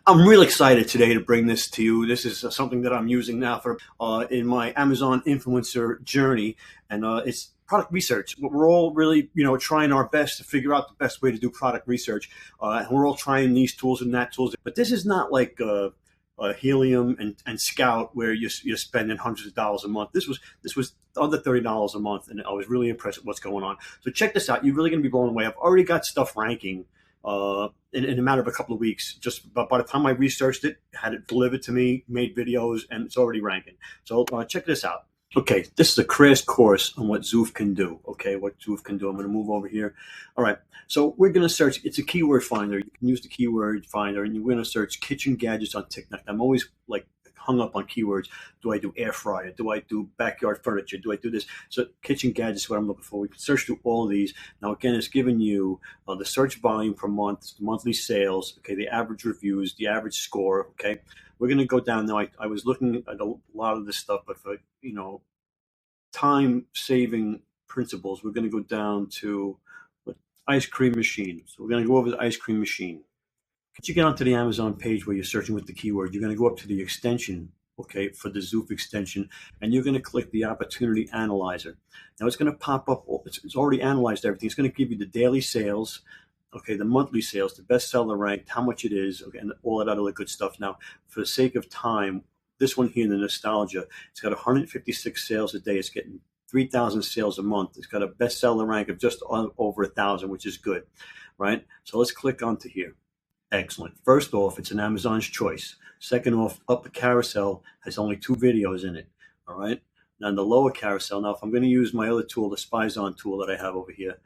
I'm real excited today to bring this to you. This is something that I'm using now for in my Amazon influencer journey, and it's product research. We're all really, trying our best to figure out the best way to do product research, and we're all trying these tools and that tools. But this is not like Helium and Scout, where you're spending hundreds of dollars a month. This was under $30 a month, and I was really impressed with what's going on. So check this out. You're really going to be blown away. I've already got stuff ranking in a matter of a couple of weeks. Just by the time I researched it, had it delivered to me, made videos, and it's already ranking. So check this out. Okay, this is a crash course on what Zoof can do. Okay, what Zoof can do. I'm going to move over here. All right, so we're going to search. It's a keyword finder. You can use the keyword finder, and you're going to search kitchen gadgets on TikTok. I'm always like hung up on keywords. Do I do air fryer? Do I do backyard furniture? Do I do this? So kitchen gadgets is what I'm looking for. We can search through all of these. Now, again, it's giving you the search volume per month, the monthly sales, okay, the average reviews, the average score, okay. We're going to go down now. I was looking at a lot of this stuff, but for, time-saving principles, we're going to go down to ice cream machine. So we're going to go over the ice cream machine. Once you get onto the Amazon page where you're searching with the keyword, you're going to go up to the extension, okay, for the Zoof extension, and you're going to click the Opportunity Analyzer. Now it's going to pop up. It's already analyzed everything. It's going to give you the daily sales, okay, the monthly sales, the bestseller ranked, how much it is, okay, and all that other good stuff. Now, for the sake of time, this one here, the nostalgia, it's got 156 sales a day. It's getting 3,000 sales a month. It's got a bestseller rank of just over 1,000, which is good, right? So let's click onto here. Excellent. First off, it's an Amazon's choice. Second off, upper carousel has only 2 videos in it. All right. Now, in the lower carousel, now if I'm going to use my other tool, the SpyZon tool that I have over here,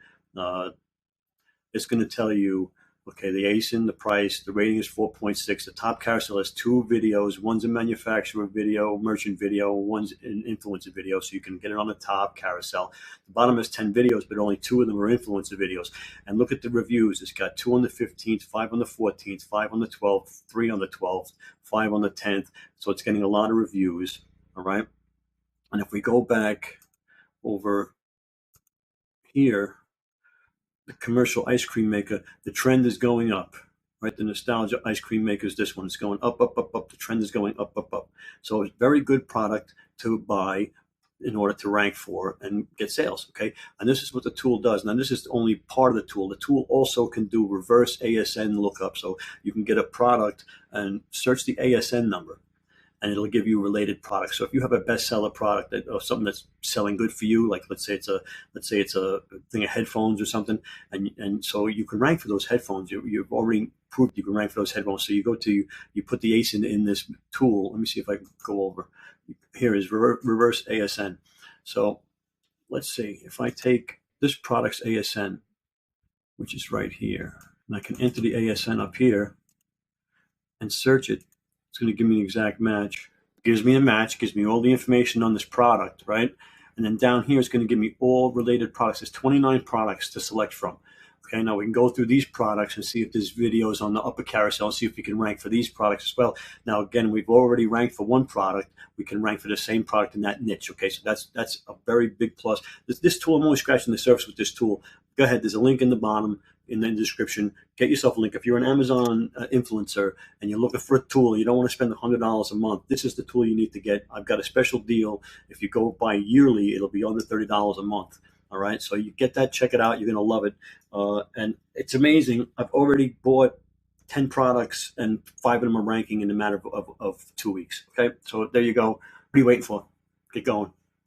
it's going to tell you, okay, the ASIN, the price, the rating is 4.6. The top carousel has 2 videos. One's a manufacturer video, merchant video, one's an influencer video, so you can get it on the top carousel. The bottom has 10 videos, but only 2 of them are influencer videos. And look at the reviews. It's got 2 on the 15th, 5 on the 14th, 5 on the 12th, 3 on the 12th, 5 on the 10th. So it's getting a lot of reviews, all right? And if we go back over here, the commercial ice cream maker, the trend is going up, right? The nostalgia ice cream maker is this one. It's going up, up, up, up. The trend is going up, up, up. So it's a very good product to buy in order to rank for and get sales, okay? And this is what the tool does. Now, this is only part of the tool. The tool also can do reverse ASN lookup. So you can get a product and search the ASN number, and it'll give you related products. So if you have a bestseller product or something that's selling good for you, like let's say it's a thing of headphones or something, and so you can rank for those headphones. You've already proved you can rank for those headphones. So you go to you put the ASIN in this tool. Let me see if I can go over. Here is reverse ASN. So let's see if I take this product's ASN, which is right here, and I can enter the ASN up here and search it. It's going to give me an exact match. Gives me a match, gives me all the information on this product, right? And then down here, it's going to give me all related products. There's 29 products to select from. Okay, now we can go through these products and see if there's videos on the upper carousel, see if we can rank for these products as well. Now, again, we've already ranked for one product. We can rank for the same product in that niche. Okay, so that's a very big plus. This tool, I'm only scratching the surface with this tool. Go ahead, there's a link in the bottom in the description. Get yourself a link. If you're an Amazon influencer and you're looking for a tool, you don't want to spend $100 a month, this is the tool you need to get. I've got a special deal. If you go by yearly, it'll be under $30 a month. All right, so you get that, check it out. You're going to love it. And it's amazing. I've already bought 10 products and 5 of them are ranking in a matter of 2 weeks. Okay, so there you go. What are you waiting for? Get going.